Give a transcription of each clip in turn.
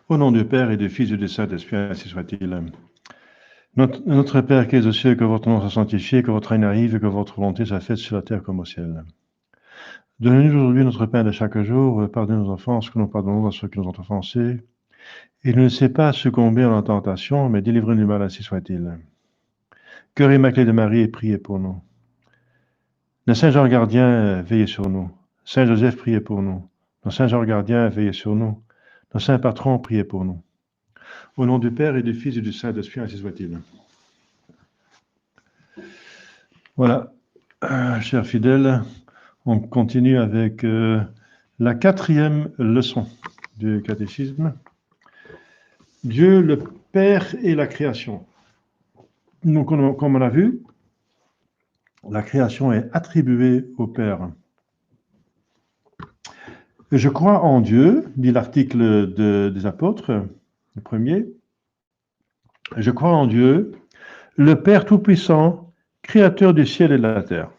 Au nom du Père et du Fils et du Saint-Esprit, ainsi soit-il. Notre Père qui es aux cieux, que votre nom soit sanctifié, que votre règne arrive et que votre volonté soit faite sur la terre comme au ciel. Donnez-nous aujourd'hui notre pain de chaque jour, pardonnez nos offenses, que nous pardonnons à ceux qui nous ont offensés. Et ne laissez pas succomber à la tentation, mais délivrez-nous du mal, ainsi soit-il. Cœur immaculé de Marie, priez pour nous. Le Saint Jean gardien, veillez sur nous. Saint Joseph, priez pour nous. Le Saint Jean gardien, veillez sur nous. Le Saint Patron, priez pour nous. Au nom du Père et du Fils et du Saint-Esprit, ainsi soit-il. Voilà, chers fidèles, on continue avec la 4e leçon du catéchisme. Dieu le Père et la création. Donc, comme on l'a vu, la création est attribuée au Père. Je crois en Dieu, dit l'article des apôtres, le premier. Je crois en Dieu, le Père Tout-Puissant, créateur du ciel et de la terre.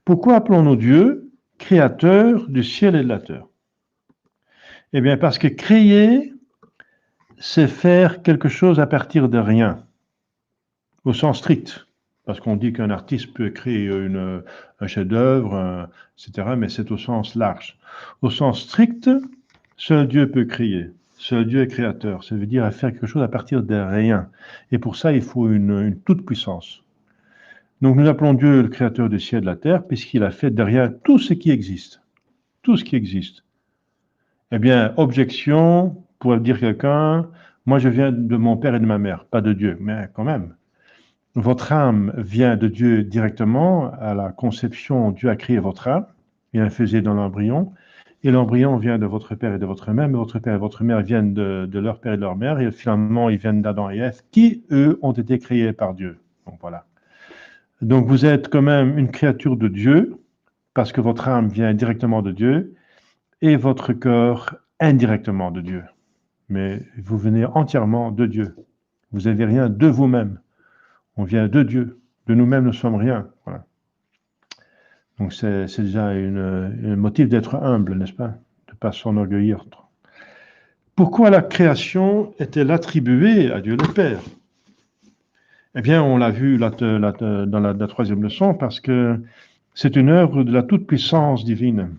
Pourquoi appelons-nous Dieu créateur du ciel et de la terre? Eh bien, parce que créer, c'est faire quelque chose à partir de rien, au sens strict. Parce qu'on dit qu'un artiste peut créer un chef-d'œuvre, etc., mais c'est au sens large. Au sens strict, seul Dieu peut créer. Seul Dieu est créateur. Ça veut dire faire quelque chose à partir de rien. Et pour ça, il faut une toute puissance. Donc nous appelons Dieu le créateur du ciel et de la terre, puisqu'il a fait derrière tout ce qui existe. Tout ce qui existe. Eh bien, objection, pour dire quelqu'un, moi je viens de mon père et de ma mère, pas de Dieu, mais quand même. Votre âme vient de Dieu directement, à la conception, Dieu a créé votre âme, il la faisait dans l'embryon, et l'embryon vient de votre père et de votre mère, mais votre père et votre mère viennent de leur père et de leur mère, et finalement ils viennent d'Adam et Ève, qui, eux, ont été créés par Dieu. Donc voilà. Donc vous êtes quand même une créature de Dieu, parce que votre âme vient directement de Dieu, et votre corps indirectement de Dieu. Mais vous venez entièrement de Dieu. Vous n'avez rien de vous-même. On vient de Dieu. De nous-mêmes, nous ne sommes rien. Voilà. Donc c'est déjà un motif d'être humble, n'est-ce pas? De ne pas s'enorgueillir. Pourquoi la création est-elle attribuée à Dieu le Père? Eh bien, on l'a vu dans la 3e leçon, parce que c'est une œuvre de la toute-puissance divine.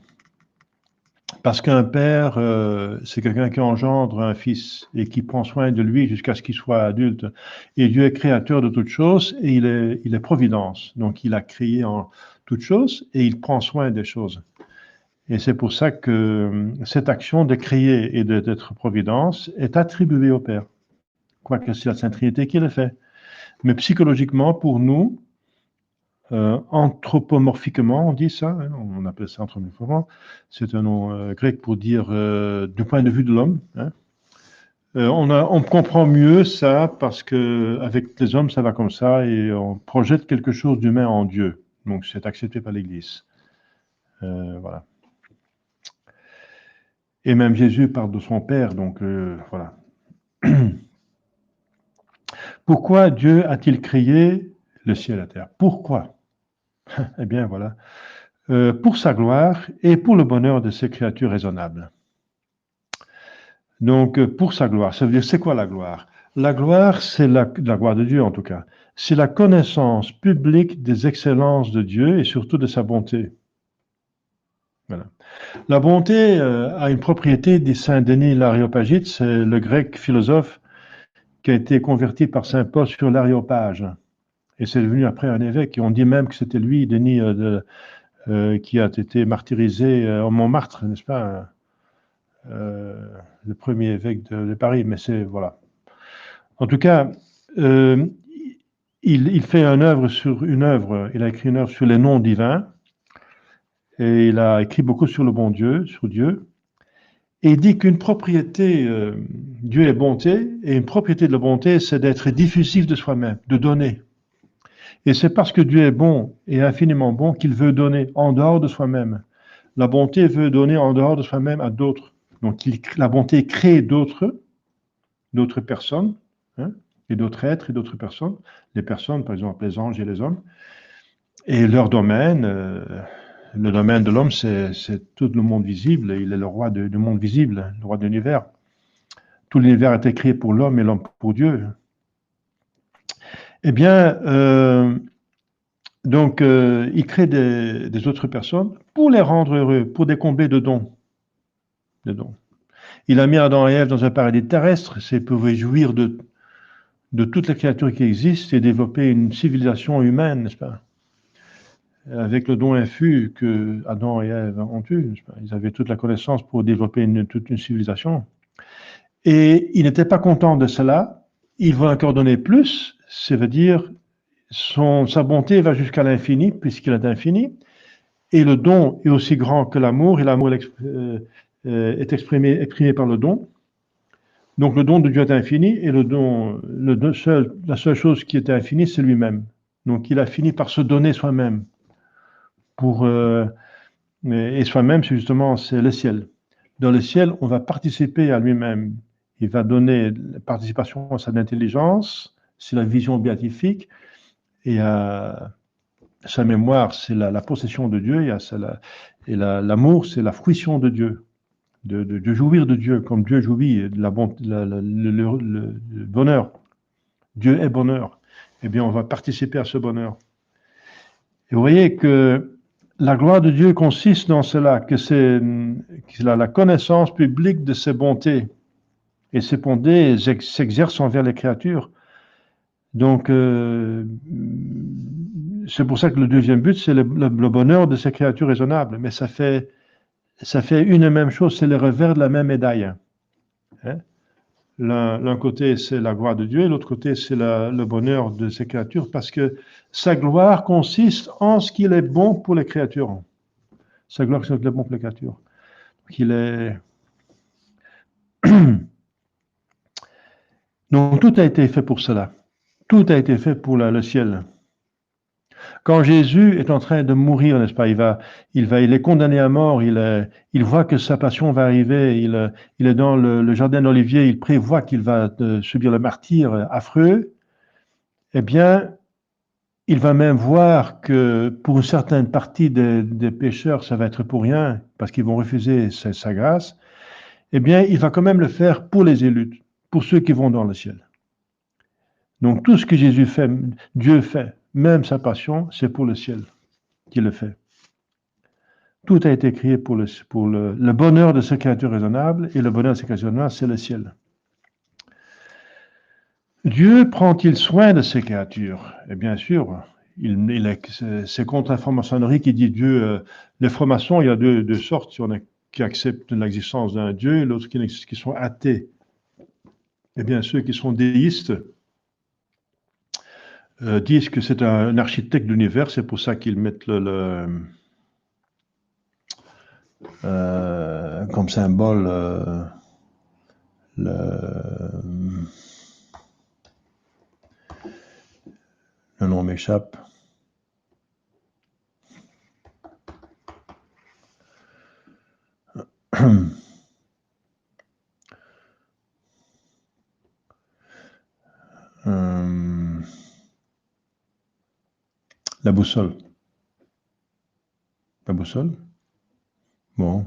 Parce qu'un père, c'est quelqu'un qui engendre un fils et qui prend soin de lui jusqu'à ce qu'il soit adulte. Et Dieu est créateur de toutes choses et il est providence. Donc il a créé en toutes choses et il prend soin des choses. Et c'est pour ça que cette action de créer et d'être providence est attribuée au Père. Quoique c'est la Sainte Trinité qui le fait. Mais psychologiquement, pour nous, anthropomorphiquement, on dit ça, hein, on appelle ça anthropomorphiquement, c'est un nom grec pour dire du point de vue de l'homme. Hein. On comprend mieux ça parce que avec les hommes, ça va comme ça et on projette quelque chose d'humain en Dieu. Donc c'est accepté par l'Église. Voilà. Et même Jésus parle de son Père, donc voilà. Pourquoi Dieu a-t-il créé le ciel et la terre? Pourquoi? Eh bien voilà. Pour sa gloire et pour le bonheur de ses créatures raisonnables. Donc, pour sa gloire, ça veut dire, c'est quoi la gloire? La gloire, c'est la gloire de Dieu en tout cas. C'est la connaissance publique des excellences de Dieu et surtout de sa bonté. Voilà. La bonté a une propriété, dit Saint Denis l'Aréopagite, c'est le grec philosophe qui a été converti par Saint Paul sur l'Aréopage. Et c'est devenu après un évêque. Et on dit même que c'était lui, Denis, qui a été martyrisé au Montmartre, n'est-ce pas? Le premier évêque de Paris, mais c'est, voilà. En tout cas, il fait il a écrit une œuvre sur les noms divins, et il a écrit beaucoup sur le bon Dieu, sur Dieu, et il dit qu'une propriété, Dieu est bonté, et une propriété de la bonté, c'est d'être diffusif de soi-même, de donner. Et c'est parce que Dieu est bon et infiniment bon qu'il veut donner en dehors de soi-même. La bonté veut donner en dehors de soi-même à d'autres. Donc la bonté crée d'autres personnes, hein, et d'autres êtres et d'autres personnes. Les personnes, par exemple, les anges et les hommes. Et leur domaine, le domaine de l'homme, c'est tout le monde visible. Il est le roi du monde visible, le roi de l'univers. tout l'univers a été créé pour l'homme et l'homme pour Dieu. Eh bien, il crée des autres personnes pour les rendre heureux, pour les combler de dons. Il a mis Adam et Ève dans un paradis terrestre, c'est pour jouir de toutes les créatures qui existent et développer une civilisation humaine, n'est-ce pas? Avec le don infus que Adam et Ève ont eu, n'est-ce pas? Ils avaient toute la connaissance pour développer toute une civilisation. Et il n'était pas content de cela. Il veut encore donner plus, ça veut dire sa bonté va jusqu'à l'infini, puisqu'il est infini. Et le don est aussi grand que l'amour, et l'amour est exprimé par le don. Donc le don de Dieu est infini, et la seule chose qui est infinie, c'est lui-même. Donc il a fini par se donner soi-même. Et soi-même, c'est le ciel. Dans le ciel, on va participer à lui-même. Il va donner participation à sa intelligence, c'est la vision béatifique, et à sa mémoire, c'est la possession de Dieu, et l'amour, c'est la fruition de Dieu, de jouir de Dieu, comme Dieu jouit, le bonheur. Dieu est bonheur. Eh bien, on va participer à ce bonheur. Et vous voyez que la gloire de Dieu consiste dans cela, qu'il a la connaissance publique de ses bontés. Et ces bontés s'exercent envers les créatures. Donc, c'est pour ça que le deuxième but, c'est le bonheur de ces créatures raisonnables. Mais ça fait une et même chose, c'est le revers de la même médaille. Hein? L'un côté, c'est la gloire de Dieu, et l'autre côté, c'est le bonheur de ces créatures, parce que sa gloire consiste en ce qu'il est bon pour les créatures. Sa gloire consiste en ce qu'il est bon pour les créatures. Donc, tout a été fait pour cela. Tout a été fait pour le ciel. Quand Jésus est en train de mourir, n'est-ce pas, il est condamné à mort, il voit que sa passion va arriver, il est dans le jardin d'Olivier, il prévoit qu'il va subir le martyre affreux. Eh bien, il va même voir que pour une certaine partie des pécheurs, ça va être pour rien, parce qu'ils vont refuser sa grâce. Eh bien, il va quand même le faire pour les élus, pour ceux qui vont dans le ciel. Donc, tout ce que Jésus fait, Dieu fait, même sa passion, c'est pour le ciel qu'il le fait. Tout a été créé pour le bonheur de ces créatures raisonnables, et le bonheur de ces créatures raisonnables, c'est le ciel. Dieu prend-il soin de ces créatures? Et bien sûr, c'est contre la franc-maçonnerie qui dit Dieu. Les francs-maçons, il y a deux sortes, qui acceptent l'existence d'un Dieu, et l'autre qui sont athées. Eh bien, ceux qui sont déistes disent que c'est un architecte de l'univers, c'est pour ça qu'ils mettent comme symbole le nom m'échappe. La boussole. La boussole? Bon.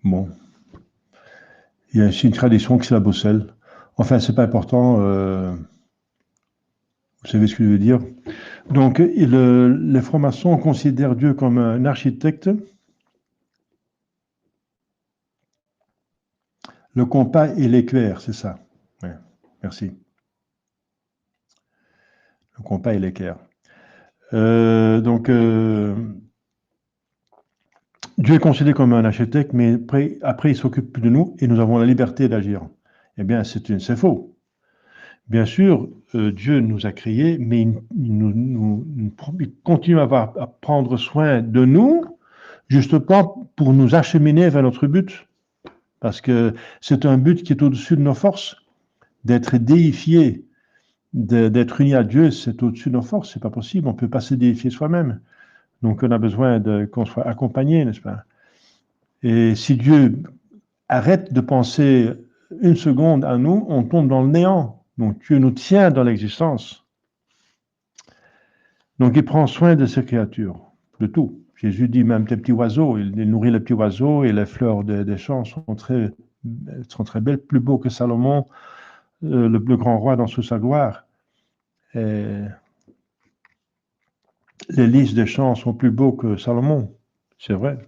Bon. Il y a aussi une tradition que c'est la boussole. Enfin, c'est pas important. Vous savez ce que je veux dire. Donc, les francs-maçons considèrent Dieu comme un architecte. Le compas et l'équerre, c'est ça. Ouais, merci. Le compas et l'équerre. Dieu est considéré comme un architecte, mais après il s'occupe de nous et nous avons la liberté d'agir. Eh bien, c'est faux. Bien sûr, Dieu nous a créés, mais il continue à prendre soin de nous, justement pour nous acheminer vers notre but. Parce que c'est un but qui est au-dessus de nos forces. D'être déifié, d'être uni à Dieu, c'est au-dessus de nos forces. C'est pas possible. On ne peut pas se déifier soi-même. Donc, on a besoin qu'on soit accompagné, n'est-ce pas? Et si Dieu arrête de penser une seconde à nous, on tombe dans le néant. Donc, Dieu nous tient dans l'existence. Donc, il prend soin de ses créatures, de tout. Jésus dit même des petits oiseaux, il nourrit les petits oiseaux et les fleurs des champs sont très belles, plus beaux que Salomon, le grand roi dans toute sa gloire. Et les lys des champs sont plus beaux que Salomon, c'est vrai.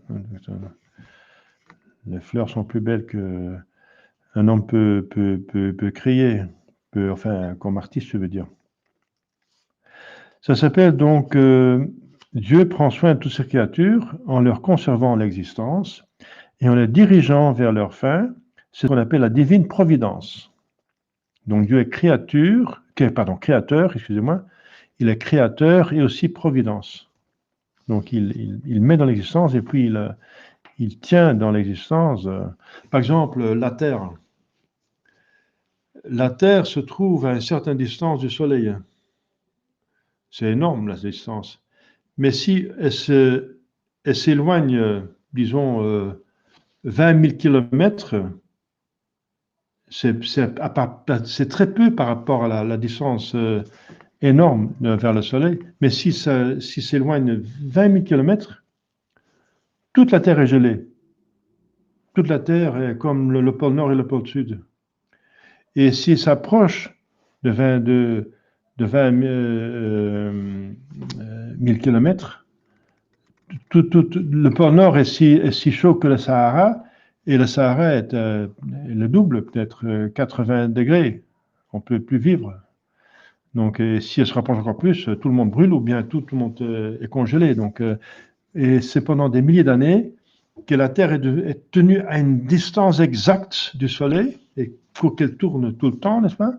Les fleurs sont plus belles qu'un homme peut créer, enfin, comme artiste, je veux dire. Ça s'appelle donc Dieu prend soin de toutes ses créatures en leur conservant l'existence et en les dirigeant vers leur fin. C'est ce qu'on appelle la divine providence. Donc Dieu est créateur, excusez-moi, il est créateur et aussi providence. Donc il met dans l'existence et puis il tient dans l'existence. Par exemple, la Terre. La Terre se trouve à une certaine distance du Soleil. C'est énorme la distance. Mais si elle s'éloigne, disons, 20 000 kilomètres, c'est très peu par rapport à la distance énorme vers le Soleil. Mais si s'éloigne 20 000 kilomètres, toute la Terre est gelée. Toute la Terre est comme le pôle Nord et le pôle Sud. Et s'il s'approche de 20 000 kilomètres, le pôle Nord est si chaud que le Sahara, et le Sahara est le double, peut-être 80 degrés. On ne peut plus vivre. Donc, si elle se rapproche encore plus, tout le monde brûle ou bien tout le monde est congelé. Donc, et c'est pendant des milliers d'années que la Terre est tenue à une distance exacte du Soleil, et pour qu'elle tourne tout le temps, n'est-ce pas?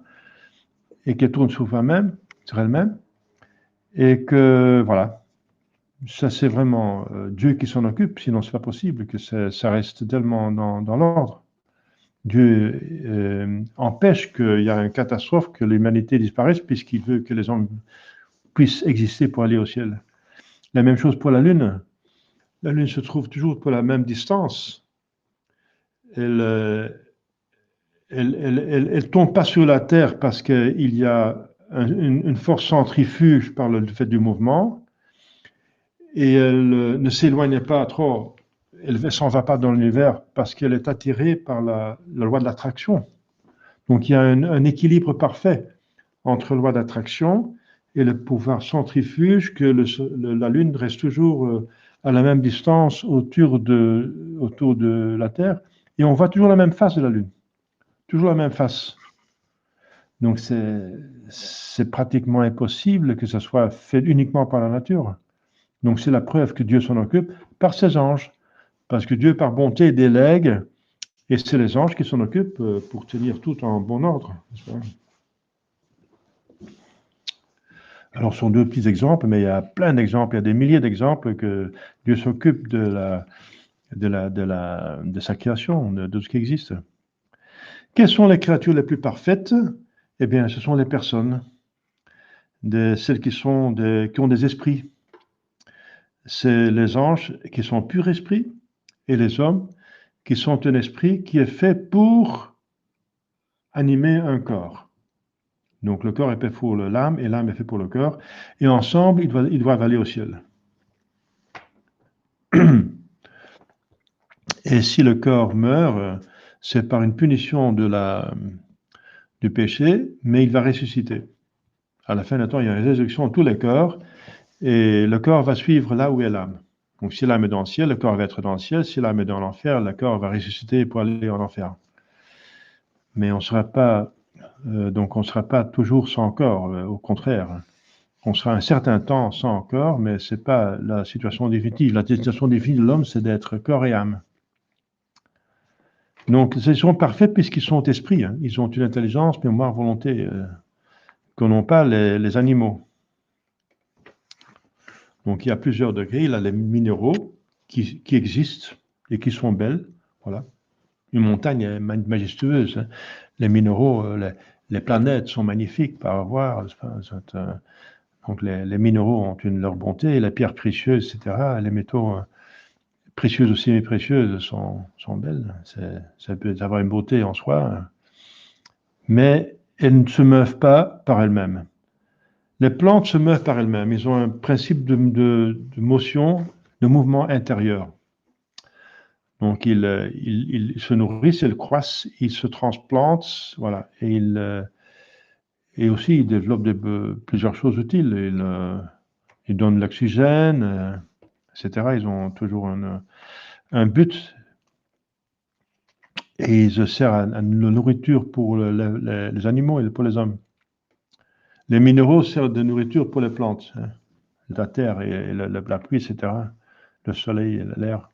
Et qu'elle tourne sur elle-même. Et que, voilà, ça c'est vraiment Dieu qui s'en occupe, sinon c'est pas possible que ça reste tellement dans l'ordre. Dieu empêche qu'il y ait une catastrophe, que l'humanité disparaisse, puisqu'il veut que les hommes puissent exister pour aller au ciel. La même chose pour la Lune. La Lune se trouve toujours pour la même distance. Elle tombe pas sur la Terre parce qu'il y a une force centrifuge par le fait du mouvement, et elle ne s'éloigne pas trop. Elle ne s'en va pas dans l'univers parce qu'elle est attirée par la loi de l'attraction. Donc il y a un équilibre parfait entre la loi d'attraction et le pouvoir centrifuge, que la Lune reste toujours à la même distance autour de la Terre, et on voit toujours la même face de la Lune. Toujours la même face. Donc c'est pratiquement impossible que ça soit fait uniquement par la nature. Donc c'est la preuve que Dieu s'en occupe par ses anges. Parce que Dieu, par bonté, délègue, et c'est les anges qui s'en occupent pour tenir tout en bon ordre. Alors, ce sont deux petits exemples, mais il y a plein d'exemples, il y a des milliers d'exemples que Dieu s'occupe de sa création, de ce qui existe. Quelles sont les créatures les plus parfaites? Eh bien, ce sont les personnes, celles qui ont des esprits. C'est les anges qui sont purs esprits, et les hommes qui sont un esprit qui est fait pour animer un corps. Donc le corps est fait pour l'âme et l'âme est fait pour le corps, et ensemble ils doivent aller au ciel. Et si le corps meurt, c'est par une punition du péché, mais il va ressusciter. À la fin du temps, il y a une résurrection de tous les corps, et le corps va suivre là où est l'âme. Donc si l'âme est dans le ciel, le corps va être dans le ciel. Si l'âme est dans l'enfer, le corps va ressusciter pour aller en enfer. Mais on ne sera pas toujours sans corps, au contraire. On sera un certain temps sans corps, mais ce n'est pas la situation définitive. La situation définitive de l'homme, c'est d'être corps et âme. Donc, ils sont parfaits puisqu'ils sont esprits. Hein. Ils ont une intelligence, mémoire, volonté, qu'ont n'ont pas les animaux. Donc, il y a plusieurs degrés. Il y a les minéraux qui existent et qui sont belles. Voilà. Une montagne est majestueuse. Hein. Les minéraux, les planètes sont magnifiques par voir. Donc, les minéraux ont leur bonté. Les pierres précieuses, etc. Les métaux précieuses ou semi-précieuses sont belles. Ça peut avoir une beauté en soi. Mais elles ne se meuvent pas par elles-mêmes. Les plantes se meuvent par elles-mêmes. Ils ont un principe de motion, de mouvement intérieur. Donc, ils se nourrissent, ils croissent, ils se transplantent, voilà. Et aussi, ils développent plusieurs choses utiles. Ils donnent de l'oxygène, etc. Ils ont toujours un but. Et ils se servent à la nourriture pour les animaux et pour les hommes. Les minéraux servent de nourriture pour les plantes, hein. La terre et la pluie, etc. Le soleil et l'air.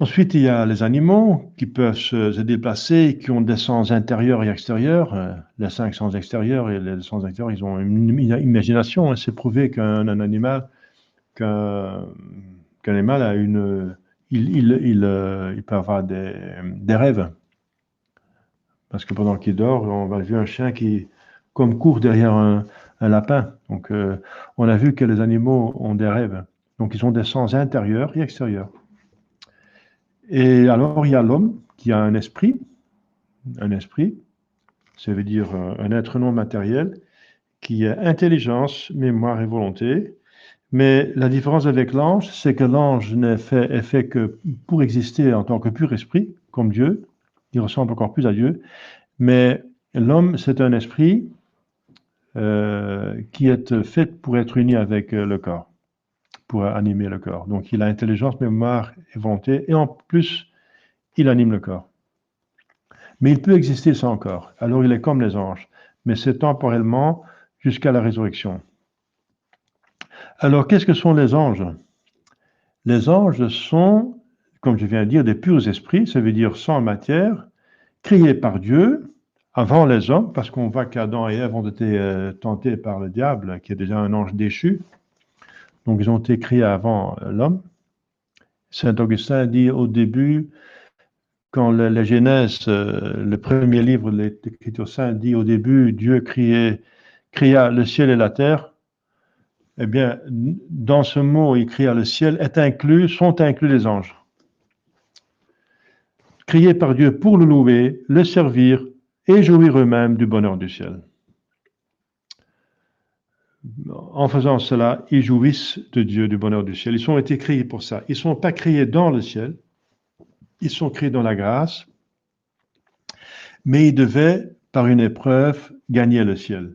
Ensuite, il y a les animaux qui peuvent se déplacer, qui ont des sens intérieurs et extérieurs. Les 5 sens extérieurs et les sens intérieurs, ils ont une imagination, hein. C'est prouvé qu'un animal a une... Il peut avoir des rêves. Parce que pendant qu'il dort, on va voir un chien qui court derrière un lapin. Donc, on a vu que les animaux ont des rêves. Donc, ils ont des sens intérieurs et extérieurs. Et alors, il y a l'homme qui a un esprit, ça veut dire un être non matériel, qui a intelligence, mémoire et volonté. Mais la différence avec l'ange, c'est que l'ange est fait que pour exister en tant que pur esprit, comme Dieu. Il ressemble encore plus à Dieu. Mais l'homme, c'est un esprit qui est fait pour être uni avec le corps, pour animer le corps. Donc, il a intelligence, mémoire et volonté, et en plus, il anime le corps. Mais il peut exister sans corps. Alors, il est comme les anges, mais c'est temporellement jusqu'à la résurrection. Alors, qu'est-ce que sont les anges? Les anges sont, comme je viens de dire, des purs esprits, ça veut dire sans matière, créés par Dieu, avant les hommes, parce qu'on voit qu'Adam et Ève ont été tentés par le diable, qui est déjà un ange déchu. Donc, ils ont été créés avant l'homme. Saint Augustin dit au début, quand la Genèse, le premier livre de l'Écriture sainte, dit au début, Dieu créa le ciel et la terre. Eh bien, dans ce mot, il créa le ciel, sont inclus les anges. Créés par Dieu pour le louer, le servir et jouir eux-mêmes du bonheur du ciel. En faisant cela, ils jouissent de Dieu, du bonheur du ciel. Ils ont été créés pour ça. Ils ne sont pas créés dans le ciel, ils sont créés dans la grâce, mais ils devaient, par une épreuve, gagner le ciel.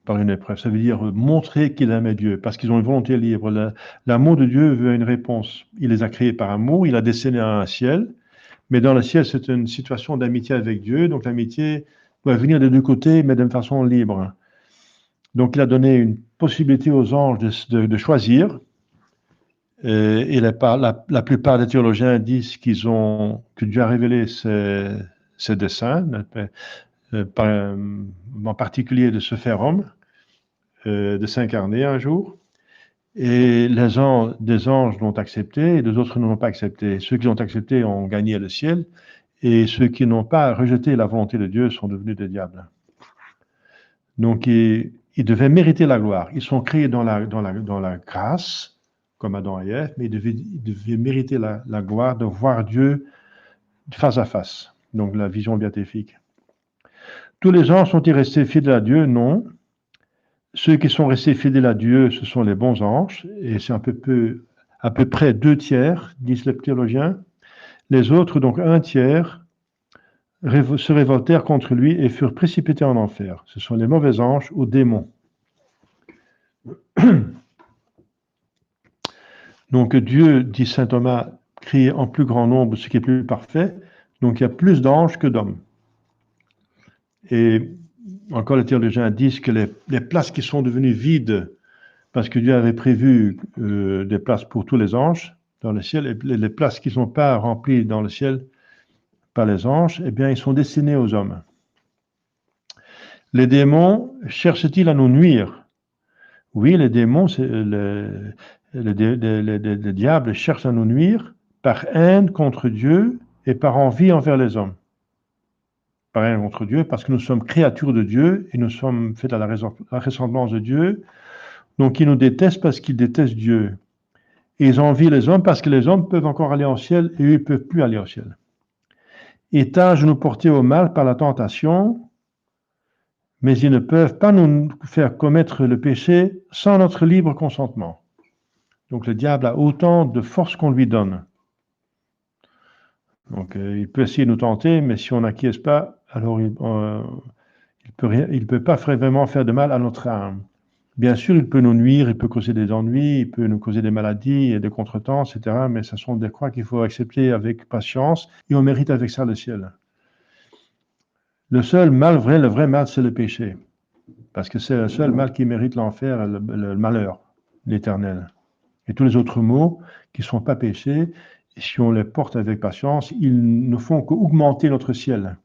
Par une épreuve, ça veut dire montrer qu'ils aimaient Dieu, parce qu'ils ont une volonté libre. L'amour de Dieu veut une réponse. Il les a créés par amour, il a destiné un ciel, mais dans le ciel, c'est une situation d'amitié avec Dieu, donc l'amitié doit venir des deux côtés, mais d'une façon libre. Donc, il a donné une possibilité aux anges de choisir. Et la plupart des théologiens disent que Dieu a révélé ses desseins, en particulier de se faire homme, de s'incarner un jour. Et des anges l'ont accepté et des autres ne l'ont pas accepté. Ceux qui l'ont accepté ont gagné le ciel et ceux qui n'ont pas rejeté la volonté de Dieu sont devenus des diables. Donc, ils devaient mériter la gloire. Ils sont créés dans la grâce, comme Adam et Ève, mais ils devaient mériter la gloire de voir Dieu face à face. Donc, la vision béatifique. Tous les anges sont-ils restés fidèles à Dieu? Non. Ceux qui sont restés fidèles à Dieu, ce sont les bons anges, et c'est à peu près 2/3, disent les théologiens. Les autres, donc 1/3, se révoltèrent contre lui et furent précipités en enfer. Ce sont les mauvais anges ou démons. Donc Dieu, dit saint Thomas, crée en plus grand nombre ce qui est plus parfait. Donc il y a plus d'anges que d'hommes. Et encore les théologiens disent que les places qui sont devenues vides, parce que Dieu avait prévu des places pour tous les anges dans le ciel, et les places qui ne sont pas remplies dans le ciel par les anges, eh bien, ils sont destinés aux hommes. Les démons cherchent-ils à nous nuire? Oui, les démons, les diables cherchent à nous nuire par haine contre Dieu et par envie envers les hommes. Par haine contre Dieu, parce que nous sommes créatures de Dieu et nous sommes faits à la ressemblance de Dieu. Donc, ils nous détestent parce qu'ils détestent Dieu. Et ils envient les hommes parce que les hommes peuvent encore aller au ciel et eux ne peuvent plus aller au ciel. Et tâchent de nous porter au mal par la tentation, mais ils ne peuvent pas nous faire commettre le péché sans notre libre consentement. Donc le diable a autant de force qu'on lui donne. Donc il peut essayer de nous tenter, mais si on n'acquiesce pas, alors il peut pas vraiment faire de mal à notre âme. Bien sûr, il peut nous nuire, il peut causer des ennuis, il peut nous causer des maladies et des contretemps, etc. Mais ce sont des croix qu'il faut accepter avec patience et on mérite avec ça le ciel. Le seul mal vrai, le vrai mal, c'est le péché. Parce que c'est le seul mal qui mérite l'enfer, le malheur, l'éternel. Et tous les autres maux qui ne sont pas péchés, si on les porte avec patience, ils ne font qu'augmenter notre ciel.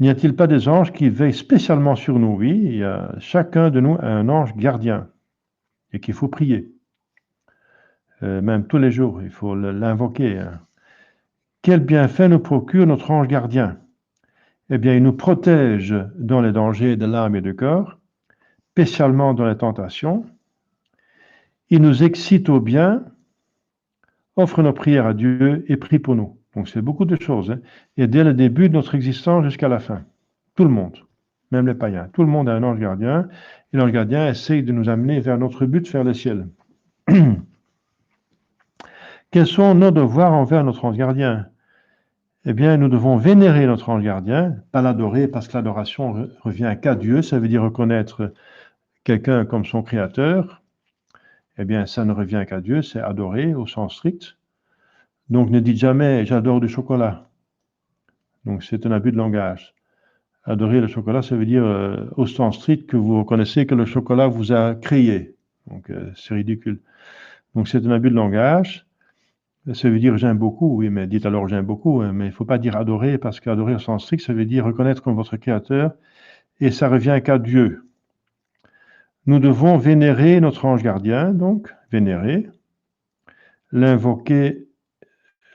N'y a-t-il pas des anges qui veillent spécialement sur nous? Oui, il y a chacun de nous a un ange gardien et qu'il faut prier. Même tous les jours, il faut l'invoquer. Quel bienfait nous procure notre ange gardien? Eh bien, il nous protège dans les dangers de l'âme et du corps, spécialement dans les tentations. Il nous excite au bien, offre nos prières à Dieu et prie pour nous. Donc, c'est beaucoup de choses. Et dès le début de notre existence jusqu'à la fin. Tout le monde, même les païens. Tout le monde a un ange gardien. Et l'ange gardien essaye de nous amener vers notre but, vers le ciel. Quels sont nos devoirs envers notre ange gardien? Eh bien, nous devons vénérer notre ange gardien, pas l'adorer, parce que l'adoration revient qu'à Dieu, ça veut dire reconnaître quelqu'un comme son créateur. Eh bien, ça ne revient qu'à Dieu, c'est adorer au sens strict. Donc, ne dites jamais « j'adore du chocolat ». Donc, c'est un abus de langage. Adorer le chocolat, ça veut dire au sens strict que vous reconnaissez que le chocolat vous a créé. Donc, c'est ridicule. Donc, c'est un abus de langage. Ça veut dire j'aime beaucoup, oui, mais dites alors j'aime beaucoup, mais il ne faut pas dire adorer, parce qu'adorer au sens strict, ça veut dire reconnaître comme votre créateur, et ça revient qu'à Dieu. Nous devons vénérer notre ange gardien, donc vénérer, l'invoquer,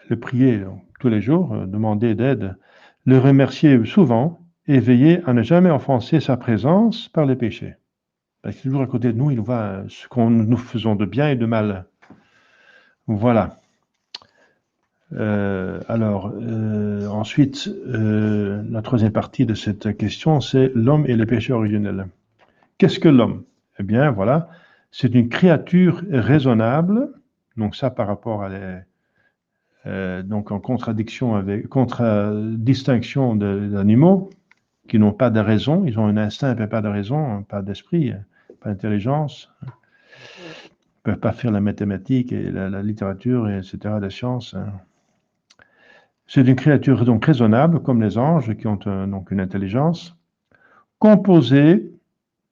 le prier donc, tous les jours, demander d'aide, le remercier souvent, et veiller à ne jamais offenser sa présence par les péchés. Parce que toujours à côté de nous, il voit ce que nous faisons de bien et de mal. Voilà. Ensuite, la troisième partie de cette question, c'est l'homme et le péché originel. Qu'est-ce que l'homme? Eh bien, voilà, c'est une créature raisonnable, donc ça par rapport à donc en contradistinction des animaux qui n'ont pas de raison, ils ont un instinct mais pas de raison, pas d'esprit, pas d'intelligence, ils ne peuvent pas faire la mathématique et la littérature, etc., la science. C'est une créature donc raisonnable, comme les anges, qui ont donc une intelligence, composée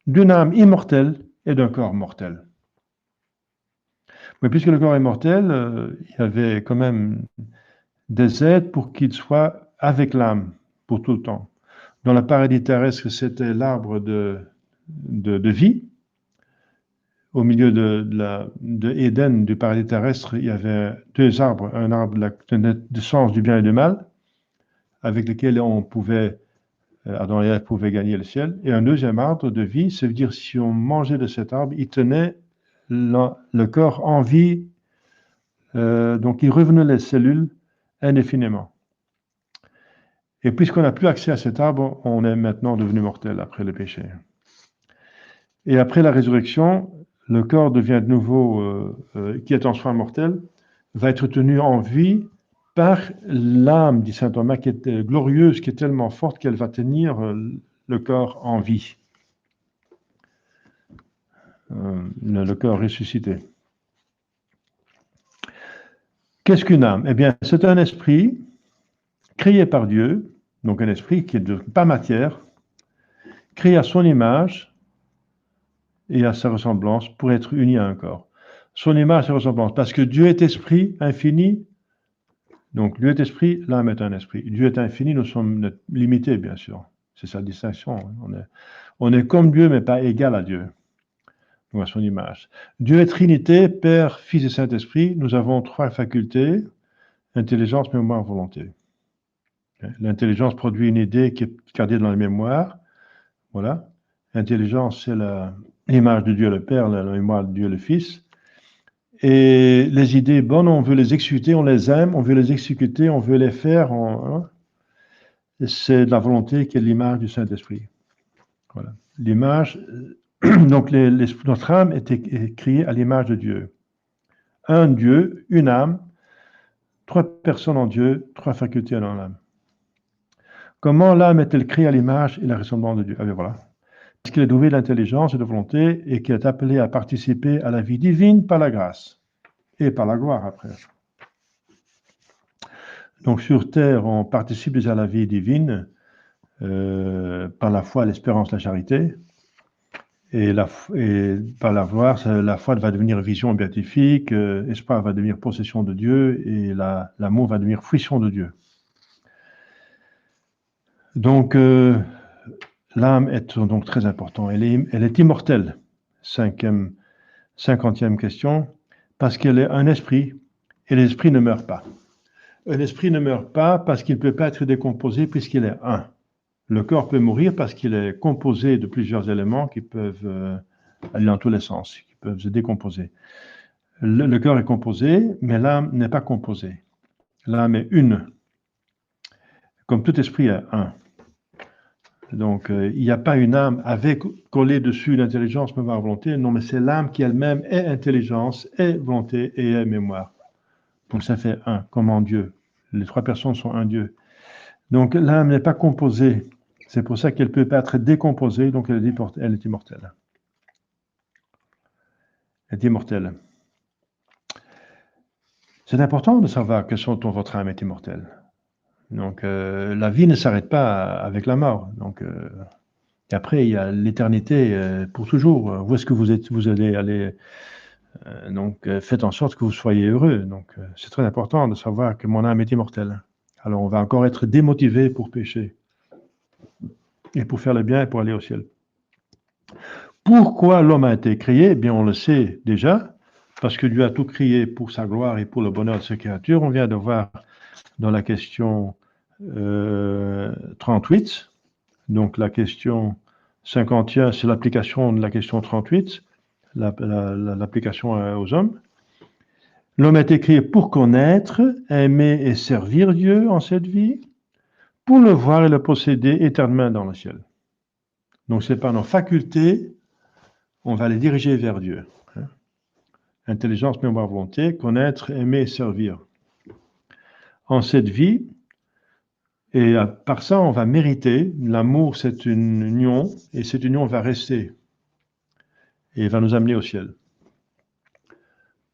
d'une âme immortelle et d'un corps mortel. Mais puisque le corps est mortel, il y avait quand même des aides pour qu'il soit avec l'âme pour tout le temps. Dans le paradis terrestre, c'était l'arbre de vie. Au milieu de Éden, du paradis terrestre, il y avait deux arbres, un arbre de sens du bien et du mal, avec lequel on pouvait, Adam et Ève pouvaient gagner le ciel, et un deuxième arbre de vie, ça veut dire si on mangeait de cet arbre, il tenait le corps en vie, donc il revenait les cellules indéfiniment. Et puisqu'on n'a plus accès à cet arbre, on est maintenant devenu mortel après le péché. Et après la résurrection, le corps devient de nouveau, qui est en soi mortel, va être tenu en vie par l'âme, dit saint Thomas, qui est glorieuse, qui est tellement forte qu'elle va tenir le corps en vie. Le corps ressuscité. Qu'est-ce qu'une âme? Eh bien, c'est un esprit créé par Dieu, donc un esprit qui n'est pas matière, créé à son image et à sa ressemblance pour être uni à un corps. Son image et sa ressemblance, parce que Dieu est esprit infini, donc Dieu est esprit, l'âme est un esprit. Dieu est infini, nous sommes limités, bien sûr. C'est sa distinction. On est comme Dieu, mais pas égal à Dieu. Donc à son image. Dieu est Trinité, Père, Fils et Saint-Esprit. Nous avons trois facultés, intelligence, mémoire, volonté. L'intelligence produit une idée qui est gardée dans la mémoire. Voilà. L'intelligence, c'est l'image de Dieu le Père, la mémoire de Dieu le Fils. Et les idées bonnes, on veut les exécuter, on les aime, on veut les exécuter, on veut les faire. C'est la volonté qui est l'image du Saint-Esprit. Voilà. L'image, Donc, notre âme est créée à l'image de Dieu. Un Dieu, une âme, 3 personnes en Dieu, 3 facultés dans l'âme. Comment l'âme est-elle créée à l'image et la ressemblance de Dieu? Ah bien voilà. Parce qu'il est doué d'intelligence et de volonté et qu'il est appelé à participer à la vie divine par la grâce et par la gloire après. Donc sur terre, on participe déjà à la vie divine par la foi, l'espérance, la charité. Et par la gloire, la foi va devenir vision béatifique, espoir va devenir possession de Dieu et l'amour va devenir fruition de Dieu. Donc l'âme est donc très importante. Elle est immortelle. 50e question. Parce qu'elle est un esprit et l'esprit ne meurt pas. Un esprit ne meurt pas parce qu'il ne peut pas être décomposé puisqu'il est un. Le corps peut mourir parce qu'il est composé de plusieurs éléments qui peuvent aller dans tous les sens, qui peuvent se décomposer. Le corps est composé, mais l'âme n'est pas composée. L'âme est une. Comme tout esprit est un. Donc, il n'y a pas une âme avec collé dessus l'intelligence, mémoire, volonté. Non, mais c'est l'âme qui elle-même est intelligence, est volonté et est mémoire. Donc, ça fait un, comme en Dieu. Les 3 personnes sont un Dieu. Donc, l'âme n'est pas composée. C'est pour ça qu'elle ne peut pas être décomposée, donc elle est immortelle. Elle est immortelle. C'est important de savoir que votre âme est immortelle. Donc, la vie ne s'arrête pas avec la mort. Donc, et après, il y a l'éternité pour toujours. Où est-ce que vous allez aller? Donc, faites en sorte que vous soyez heureux. Donc, c'est très important de savoir que mon âme est immortelle. Alors, on va encore être démotivé pour pécher et pour faire le bien et pour aller au ciel. Pourquoi l'homme a été créé? Eh bien, on le sait déjà, parce que Dieu a tout créé pour sa gloire et pour le bonheur de ses créatures. On vient de voir dans la question 38. Donc, la question 51, c'est l'application de la question 38, l'application aux hommes. L'homme a été créé pour connaître, aimer et servir Dieu en cette vie, pour le voir et le posséder éternellement dans le ciel. Donc, c'est par nos facultés, on va les diriger vers Dieu. Intelligence, mémoire, volonté, connaître, aimer et servir. En cette vie, et par ça, on va mériter. L'amour, c'est une union, et cette union va rester, et va nous amener au ciel,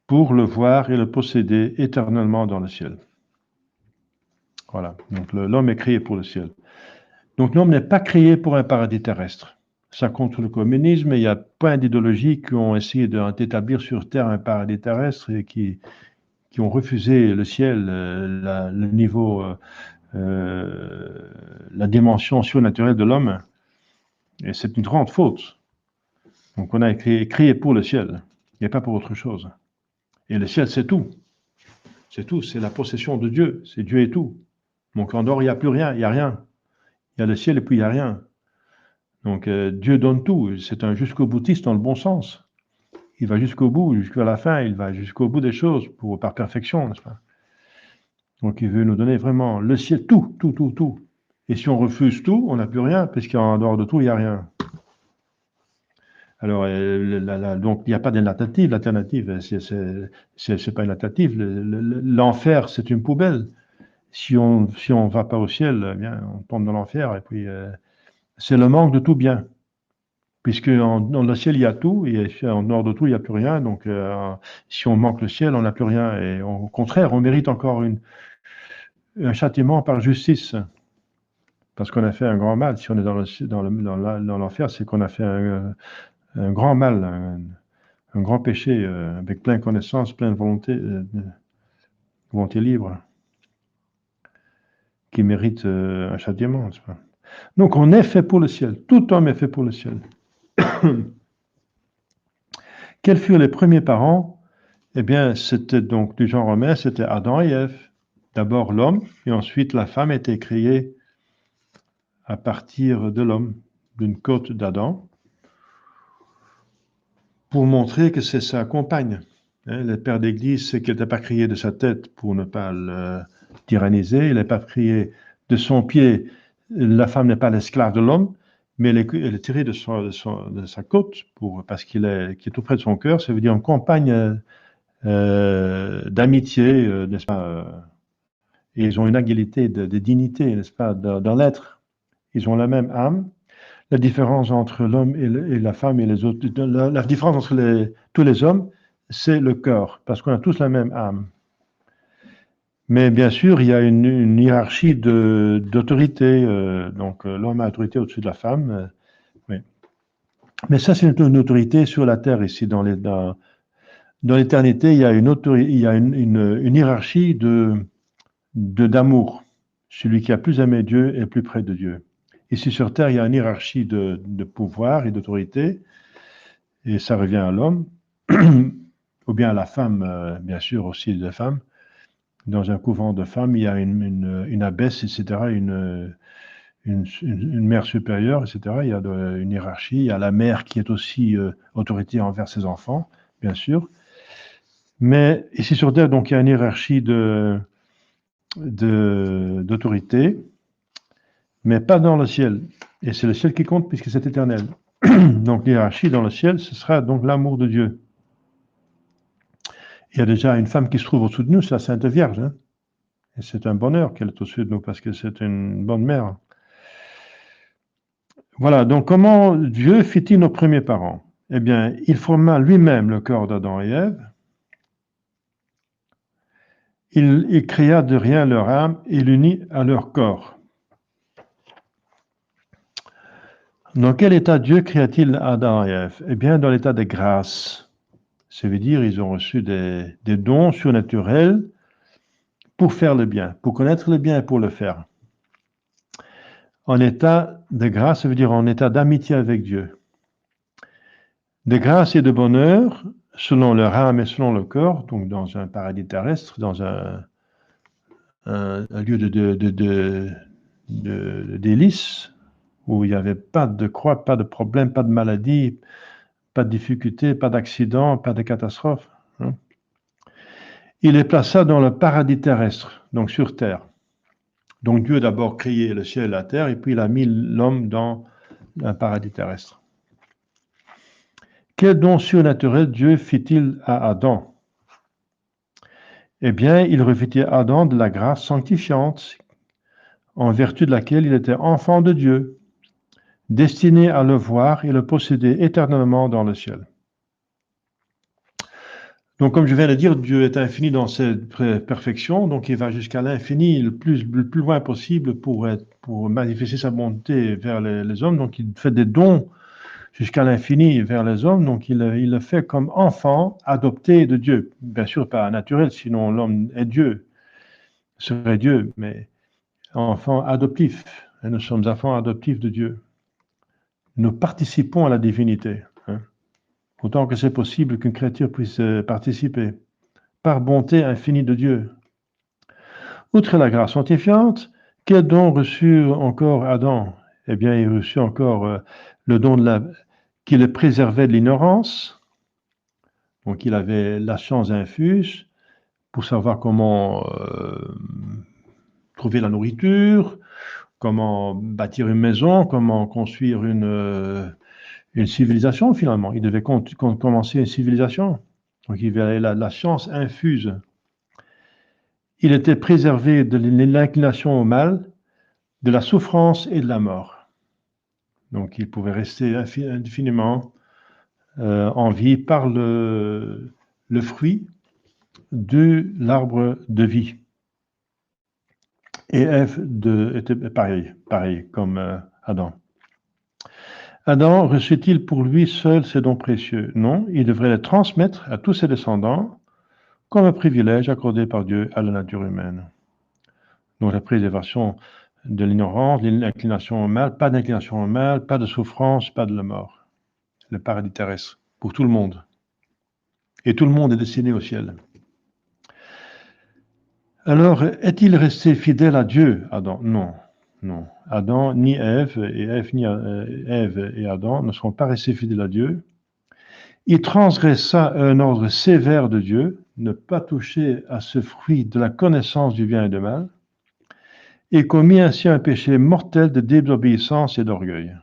pour le voir et le posséder éternellement dans le ciel. Voilà, donc l'homme est créé pour le ciel. Donc l'homme n'est pas créé pour un paradis terrestre. Ça contre le communisme, il y a plein d'idéologies qui ont essayé d'établir sur Terre un paradis terrestre et qui ont refusé le ciel, le niveau, la dimension surnaturelle de l'homme. Et c'est une grande faute. Donc on a été créé pour le ciel, et pas pour autre chose. Et le ciel, c'est tout. C'est tout, c'est la possession de Dieu, c'est Dieu et tout. Donc en dehors, il n'y a plus rien, il n'y a rien. Il y a le ciel et puis il n'y a rien. Donc Dieu donne tout, c'est un jusqu'au boutiste dans le bon sens. Il va jusqu'au bout, jusqu'à la fin, il va jusqu'au bout des choses par perfection, n'est-ce pas? Donc il veut nous donner vraiment le ciel, tout, tout, tout, tout. Et si on refuse tout, on n'a plus rien, parce qu'en dehors de tout, il n'y a rien. Alors, donc il n'y a pas d'alternative. L'alternative, c'est pas une alternative. L'enfer, c'est une poubelle. Si on va pas au ciel, eh bien, on tombe dans l'enfer. Et puis, c'est le manque de tout bien. Puisque dans le ciel, il y a tout, et en dehors de tout, il n'y a plus rien. Donc, si on manque le ciel, on n'a plus rien. Et au contraire, on mérite encore un châtiment par justice. Parce qu'on a fait un grand mal. Si on est dans l'enfer, c'est qu'on a fait un grand mal, un grand péché, avec plein de connaissances, plein de volonté libre, qui mérite un châtiment, n'est-ce pas? Donc, on est fait pour le ciel. Tout homme est fait pour le ciel. Quels furent les premiers parents? Eh bien, c'était donc du genre romain, c'était Adam et Ève. D'abord l'homme, et ensuite la femme était créée à partir de l'homme, d'une côte d'Adam, pour montrer que c'est sa compagne. Le père d'Église, c'est qu'il n'était pas créé de sa tête pour ne pas le tyranniser, il n'est pas créé de son pied. La femme n'est pas l'esclave de l'homme, mais elle est tirée de sa côte parce qu'il est tout près de son cœur. Ça veut dire une compagne d'amitié, n'est-ce pas? Et ils ont une égalité de dignité, n'est-ce pas, dans l'être. Ils ont la même âme. La différence entre l'homme et la femme et les autres, la différence entre tous les hommes, c'est le cœur, parce qu'on a tous la même âme. Mais bien sûr, il y a une hiérarchie d'autorité. Donc, l'homme a autorité au-dessus de la femme. Oui. Mais ça, c'est une autorité sur la terre ici. Dans l'éternité, il y a une hiérarchie d'amour. Celui qui a plus aimé Dieu est plus près de Dieu. Ici sur terre, il y a une hiérarchie de pouvoir et d'autorité. Et ça revient à l'homme, ou bien à la femme, bien sûr, aussi de femmes. Dans un couvent de femmes, il y a une abbesse, etc., une mère supérieure, etc. Il y a une hiérarchie. Il y a la mère qui est aussi autorité envers ses enfants, bien sûr. Mais ici sur terre, donc, il y a une hiérarchie d'autorité, mais pas dans le ciel. Et c'est le ciel qui compte puisque c'est éternel. Donc l'hiérarchie dans le ciel, ce sera donc l'amour de Dieu. Il y a déjà une femme qui se trouve au-dessus de nous, c'est la Sainte Vierge. Hein? Et c'est un bonheur qu'elle est au-dessus de nous parce que c'est une bonne mère. Voilà, donc comment Dieu fit-il nos premiers parents? Eh bien, il forma lui-même le corps d'Adam et Ève. Il créa de rien leur âme et l'unit à leur corps. Dans quel état Dieu créa-t-il Adam et Ève? Eh bien, dans l'état de grâce. Ça veut dire qu'ils ont reçu des dons surnaturels pour faire le bien, pour connaître le bien et pour le faire. En état de grâce, ça veut dire en état d'amitié avec Dieu. De grâce et de bonheur, selon leur âme et selon le corps, donc dans un paradis terrestre, dans un lieu de délices, où il n'y avait pas de croix, pas de problème, pas de maladie, pas de difficulté, pas d'accident, pas de catastrophe. Hein. Il les plaça dans le paradis terrestre, donc sur terre. Donc Dieu a d'abord créé le ciel et la terre, et puis il a mis l'homme dans un paradis terrestre. Quel don surnaturel Dieu fit-il à Adam? Eh bien, il revêtit Adam de la grâce sanctifiante, en vertu de laquelle il était enfant de Dieu, destiné à le voir et le posséder éternellement dans le ciel. Donc, comme je viens de dire, Dieu est infini dans cette perfection, donc il va jusqu'à l'infini, le plus loin possible pour manifester sa bonté vers les hommes. Donc, il fait des dons jusqu'à l'infini vers les hommes, donc il le fait comme enfant adopté de Dieu. Bien sûr, pas naturel, sinon l'homme est Dieu, serait Dieu, mais enfant adoptif. Et nous sommes enfants adoptifs de Dieu. Nous participons à la divinité. Hein. Autant que c'est possible qu'une créature puisse participer, par bonté infinie de Dieu. Outre la grâce sanctifiante, quel don reçut encore Adam? Eh bien, il reçut encore le don qui le préservait de l'ignorance. Donc, il avait la science infuse pour savoir comment trouver la nourriture, comment bâtir une maison, comment construire une civilisation finalement. Il devait commencer une civilisation. Donc il avait la science infuse. Il était préservé de l'inclination au mal, de la souffrance et de la mort. Donc il pouvait rester indéfiniment en vie par le fruit de l'arbre de vie. Et Ève était pareil comme Adam. Adam reçut-il pour lui seul ces dons précieux? Non, il devrait les transmettre à tous ses descendants comme un privilège accordé par Dieu à la nature humaine. Donc la préservation de l'ignorance, l'inclination au mal, pas d'inclination au mal, pas de souffrance, pas de la mort. Le paradis terrestre, pour tout le monde. Et tout le monde est destiné au ciel. Alors, est-il resté fidèle à Dieu, Adam? Non. Non. Adam, ni Ève, Ève et Adam ne sont pas restés fidèles à Dieu. Il transgressa un ordre sévère de Dieu, ne pas toucher à ce fruit de la connaissance du bien et du mal, et commis ainsi un péché mortel de désobéissance et d'orgueil.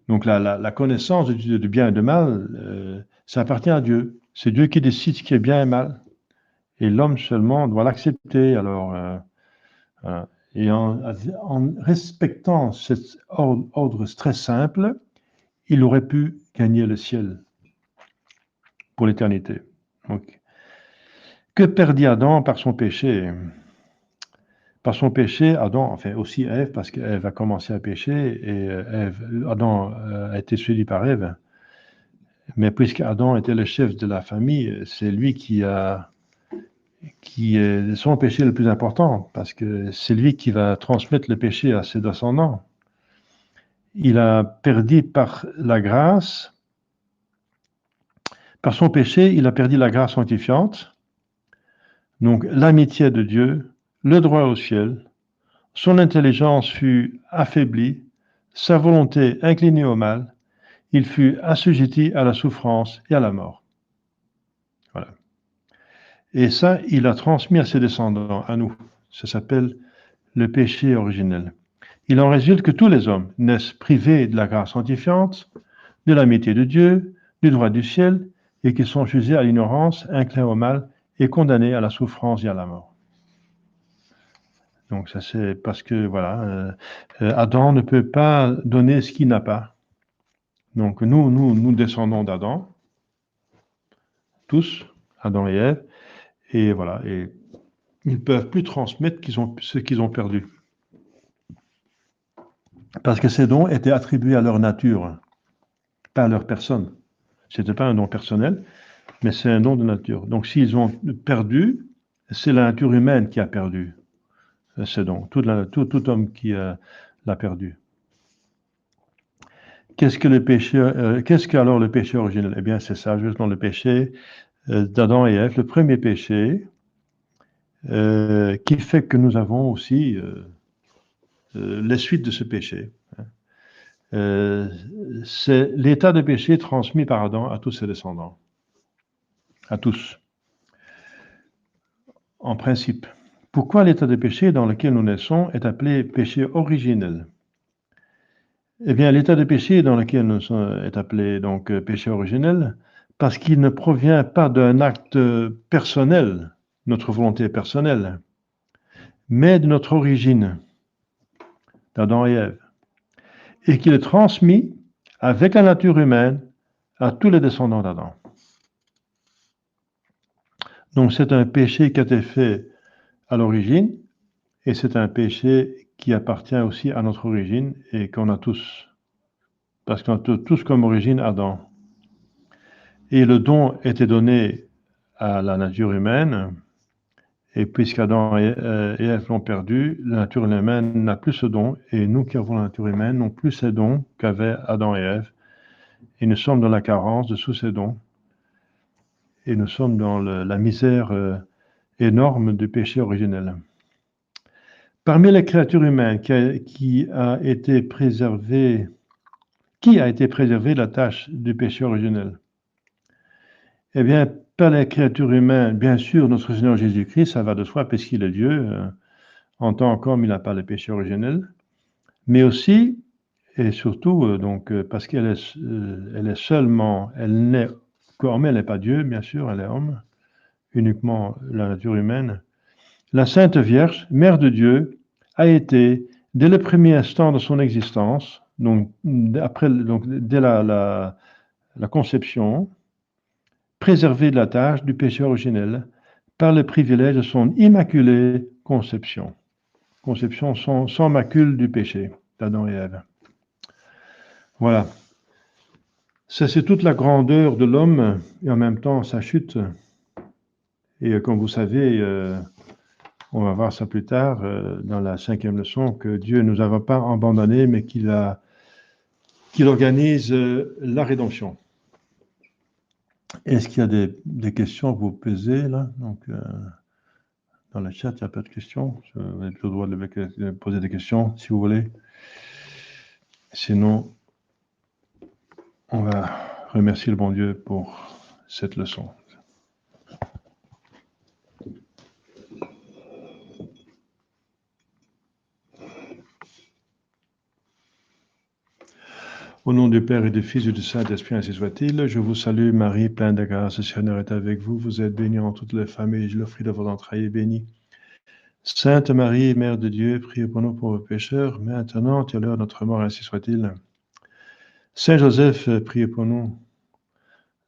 Donc la connaissance du bien et du mal, ça appartient à Dieu. C'est Dieu qui décide ce qui est bien et mal. Et l'homme seulement doit l'accepter. Alors, voilà. Et en respectant cet ordre très simple, il aurait pu gagner le ciel pour l'éternité. Donc, que perdit Adam par son péché? Par son péché, Adam, enfin aussi Ève, parce qu'Ève a commencé à pécher, et Adam a été suivi par Ève. Mais puisque Adam était le chef de la famille, c'est lui qui est son péché le plus important, parce que c'est lui qui va transmettre le péché à ses descendants. Il a perdu par la grâce, par son péché, il a perdu la grâce sanctifiante, donc l'amitié de Dieu, le droit au ciel, son intelligence fut affaiblie, sa volonté inclinée au mal, il fut assujetti à la souffrance et à la mort. Voilà. Et ça, il a transmis à ses descendants, à nous. Ça s'appelle le péché originel. Il en résulte que tous les hommes naissent privés de la grâce sanctifiante, de l'amitié de Dieu, du droit du ciel, et qui sont jugés à l'ignorance, inclins au mal et condamnés à la souffrance et à la mort. Donc ça c'est parce que voilà, Adam ne peut pas donner ce qu'il n'a pas. Donc nous descendons d'Adam, tous, Adam et Ève, et voilà, et ils ne peuvent plus transmettre ce qu'ils ont perdu. Parce que ces dons étaient attribués à leur nature, pas à leur personne. Ce n'était pas un don personnel, mais c'est un don de nature. Donc s'ils ont perdu, c'est la nature humaine qui a perdu ce don, tout homme qui l'a perdu. Qu'est-ce que alors le péché originel? Eh bien, c'est ça, justement, le péché d'Adam et Ève, le premier péché, qui fait que nous avons aussi les suites de ce péché. Euh, c'est l'état de péché transmis par Adam à tous ses descendants, à tous, en principe. Pourquoi l'état de péché dans lequel nous naissons est appelé péché originel? Eh bien, l'état de péché dans lequel nous sommes est appelé donc péché originel parce qu'il ne provient pas d'un acte personnel, notre volonté personnelle, mais de notre origine, d'Adam et Ève, et qu'il est transmis avec la nature humaine à tous les descendants d'Adam. Donc c'est un péché qui a été fait à l'origine, et c'est un péché qui appartient aussi à notre origine et qu'on a tous, parce qu'on a tous comme origine Adam. Et le don était donné à la nature humaine, et puisqu'Adam et Ève l'ont perdu, la nature humaine n'a plus ce don, et nous qui avons la nature humaine n'avons plus ces dons qu'avaient Adam et Ève, et nous sommes dans la carence de tous ces dons, et nous sommes dans la misère énorme du péché originel. Parmi les créatures humaines qui a été préservé la tâche du péché originel? Eh bien, par les créatures humaines, bien sûr, notre Seigneur Jésus-Christ, ça va de soi, puisqu'il est Dieu, en tant qu'homme, il n'a pas le péché originel, mais aussi, et surtout, parce elle est seulement, elle n'est qu'homme, elle n'est pas Dieu, bien sûr, elle est homme, uniquement la nature humaine. La Sainte Vierge, Mère de Dieu, a été, dès le premier instant de son existence, donc, dès la conception, préservée de la tâche du péché originel par le privilège de son immaculée conception. Conception sans macule du péché d'Adam et Ève. Voilà. Ça, c'est toute la grandeur de l'homme et en même temps sa chute. Et comme vous savez, on va voir ça plus tard dans la 5e leçon, que Dieu ne nous a pas abandonnés, mais qu'il organise la rédemption. Est-ce qu'il y a des questions que vous posez là? Donc, dans le chat, il n'y a pas de questions. Vous avez le droit de poser des questions si vous voulez. Sinon, on va remercier le bon Dieu pour cette leçon. Au nom du Père et du Fils et du Saint-Esprit, ainsi soit-il. Je vous salue, Marie, pleine de grâce, le Seigneur est avec vous. Vous êtes bénie entre toutes les femmes, et le fruit de vos entrailles est béni. Sainte Marie, Mère de Dieu, priez pour nous pauvres pécheurs, maintenant et à l'heure de notre mort, ainsi soit-il. Saint Joseph, priez pour nous.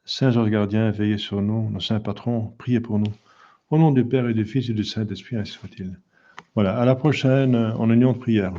Saint Georges Gardien, veillez sur nous. Nos saints patrons, priez pour nous. Au nom du Père et du Fils et du Saint-Esprit, ainsi soit-il. Voilà, à la prochaine en union de prière.